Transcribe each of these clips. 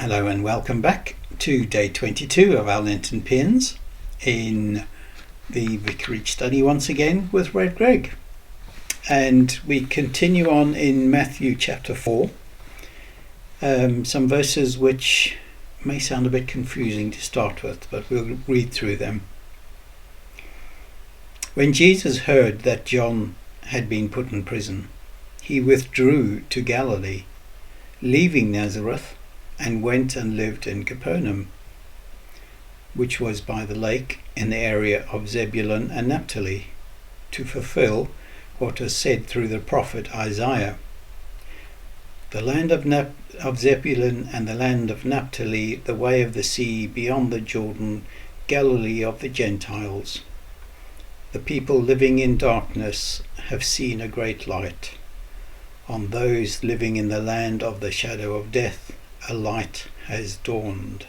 Hello and welcome back to day 22 of our Lenten Paeans in the Vicarage study once again with Red Greg. And we continue on in Matthew chapter 4, some verses which may sound a bit confusing to start with, but we'll read through them. When Jesus heard that John had been put in prison, he withdrew to Galilee, leaving Nazareth, and went and lived in Capernaum, which was by the lake in the area of Zebulun and Naphtali, to fulfill what was said through the prophet Isaiah. The land of Zebulun and the land of Naphtali, the way of the sea beyond the Jordan, Galilee of the Gentiles. The people living in darkness have seen a great light. On those living in the land of the shadow of death, a light has dawned.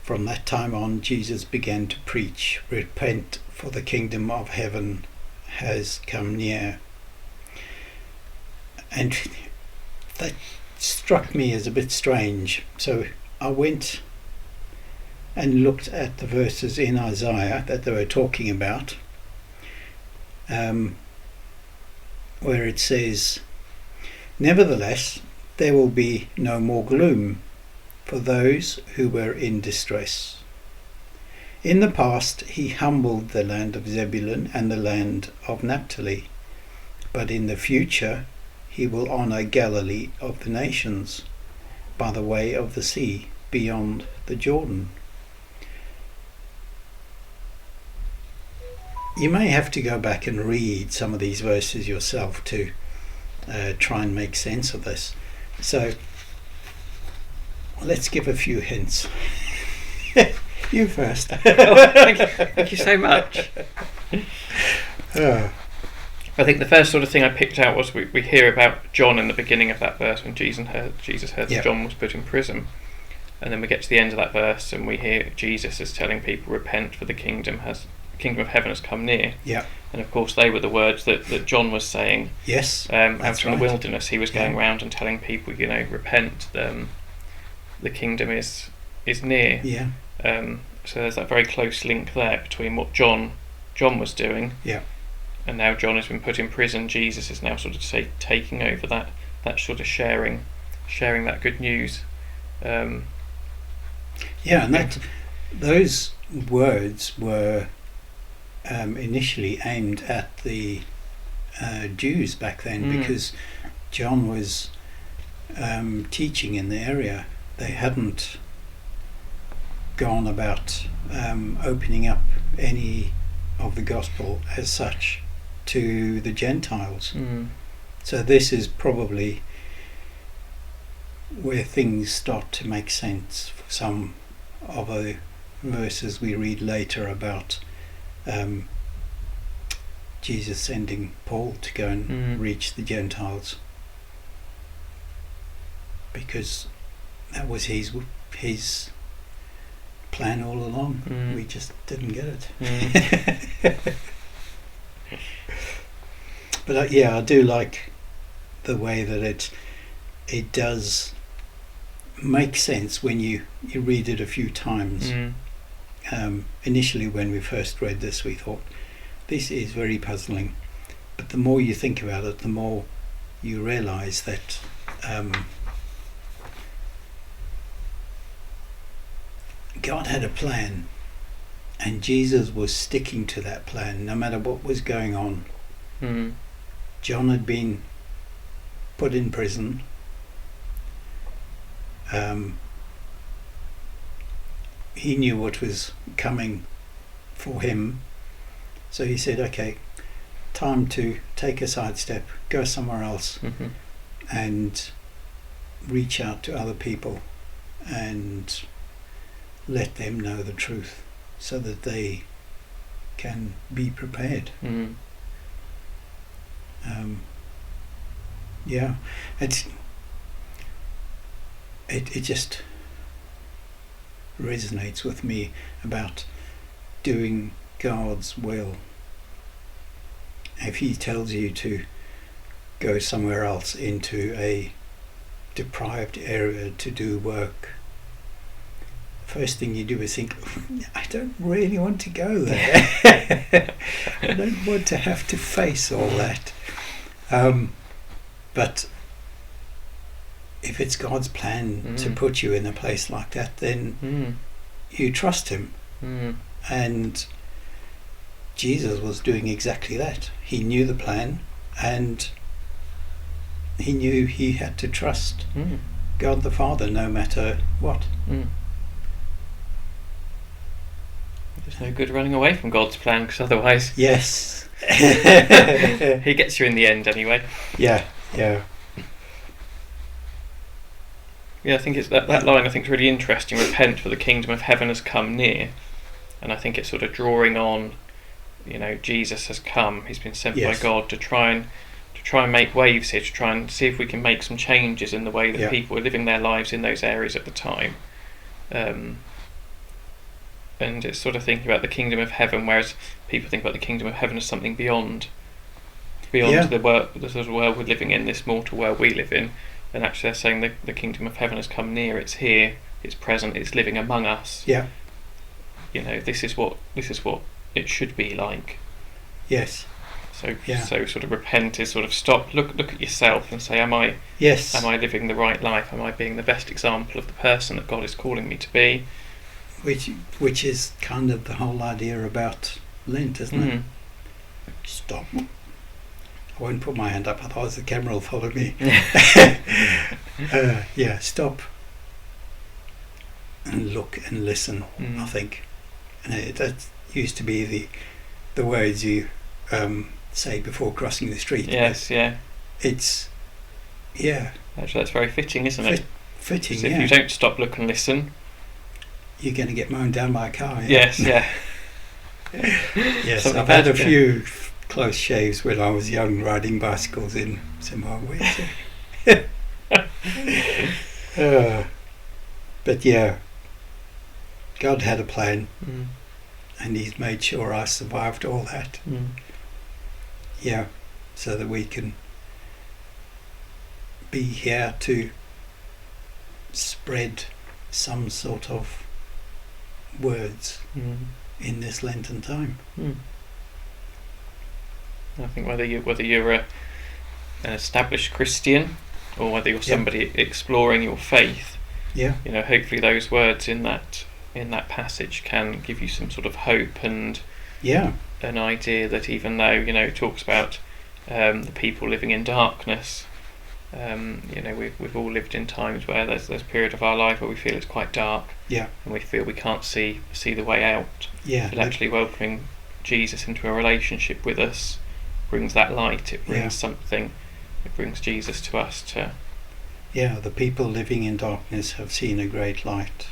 From that time on, Jesus began to preach, "Repent, for the kingdom of heaven has come near." And that struck me as a bit strange. So I went and looked at the verses in Isaiah that they were talking about, where it says, "Nevertheless, there will be no more gloom for those who were in distress. In the past he humbled the land of Zebulun and the land of Naphtali, but in the future he will honour Galilee of the nations, by the way of the sea beyond the Jordan." You may have to go back and read some of these verses yourself to try and make sense of this. So let's give a few hints. You first. Thank you so much. I think the first sort of thing I picked out was we hear about John in the beginning of that verse when Jesus heard that John was put in prison, and then we get to the end of that verse and we hear Jesus is telling people, "Repent, for the kingdom of heaven has come near." Yeah. And of course they were the words that John was saying. Yes. Out in the wilderness, he was going around and telling people, repent. The kingdom is near. Yeah. So there's that very close link there between what John was doing. Yeah. And now John has been put in prison. Jesus is now sort of taking over that sort of sharing that good news. And those words were initially aimed at the Jews back then, because John was teaching in the area. They hadn't gone about opening up any of the gospel as such to the Gentiles. So this is probably where things start to make sense for some of the verses we read later about Jesus sending Paul to go and reach the Gentiles, because that was his plan all along. We just didn't get it. But I do like the way that it does make sense when you read it a few times. Initially when we first read this, we thought, this is very puzzling, but the more you think about it, the more you realise that God had a plan, and Jesus was sticking to that plan no matter what was going on. John had been put in prison. He knew what was coming for him, so he said, okay, time to take a sidestep, go somewhere else, and reach out to other people and let them know the truth so that they can be prepared. It just resonates with me about doing God's will. If he tells you to go somewhere else into a deprived area to do work, first thing you do is think, I don't really want to go there. I don't want to have to face all that. But if it's God's plan to put you in a place like that, then you trust him. And Jesus was doing exactly that. He knew the plan, and he knew he had to trust God the Father no matter what. There's no good running away from God's plan, because otherwise... Yes. he gets you in the end anyway. Yeah. Yeah, I think it's that line I think is really interesting. Repent, for the kingdom of heaven has come near. And I think it's sort of drawing on, Jesus has come. He's been sent by God to try and make waves here, to try and see if we can make some changes in the way that people are living their lives in those areas at the time. And it's sort of thinking about the kingdom of heaven, whereas people think about the kingdom of heaven as something beyond the sort of world we're living in, this mortal world we live in. And actually they're saying the kingdom of heaven has come near, it's here, it's present, it's living among us. Yeah. This is what it should be like. Yes. So sort of repent is sort of stop, look at yourself and say, am I living the right life? Am I being the best example of the person that God is calling me to be? Which is kind of the whole idea about Lent, isn't it? Stop. I won't put my hand up, otherwise the camera will follow me. Stop and look and listen. I think, and that used to be the words you say before crossing the street. Yes, It's Actually, that's very fitting, isn't it? Fitting. If you don't stop, look and listen, you're going to get mown down by a car. Yes. Yes, I've had a few close shaves when I was young, riding bicycles in Zimbabwe. But God had a plan, and he's made sure I survived all that. So that we can be here to spread some sort of words in this Lenten time. I think whether you're an established Christian or whether you're somebody exploring your faith, hopefully those words in that passage can give you some sort of hope and an idea that even though it talks about the people living in darkness, we've all lived in times where there's a period of our life where we feel it's quite dark, and we feel we can't see the way out. But actually welcoming Jesus into a relationship with us brings that light. It brings something. It brings Jesus to us to. The people living in darkness have seen a great light.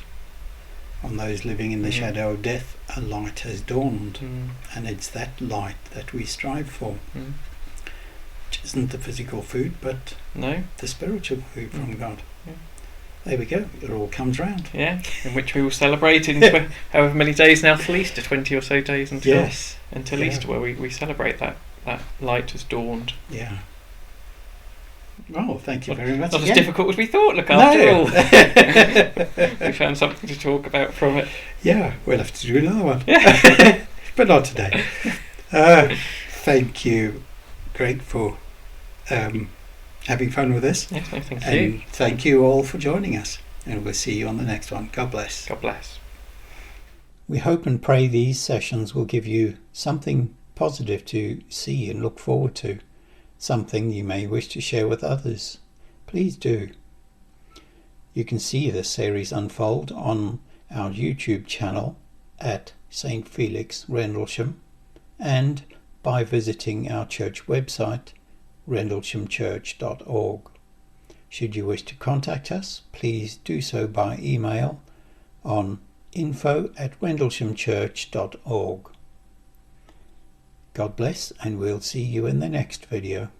On those living in the shadow of death, a light has dawned, and it's that light that we strive for. Which isn't the physical food, but the spiritual food from God. There we go. It all comes round. In which we will celebrate in however many days now till Easter, 20 or so days until Easter, where we celebrate that light has dawned. Well, thank you very much. Not as difficult as we thought, look, after all. We found something to talk about from it. We'll have to do another one. But not today. Thank you, Greg, for having fun with us. Thank you. And thank you all for joining us. And we'll see you on the next one. God bless. God bless. We hope and pray these sessions will give you something positive to see and look forward to. Something you may wish to share with others. Please do. You can see this series unfold on our YouTube channel at St. Felix Rendlesham and by visiting our church website rendleshamchurch.org. Should you wish to contact us, please do so by email on info@rendleshamchurch.org. God bless, and we'll see you in the next video.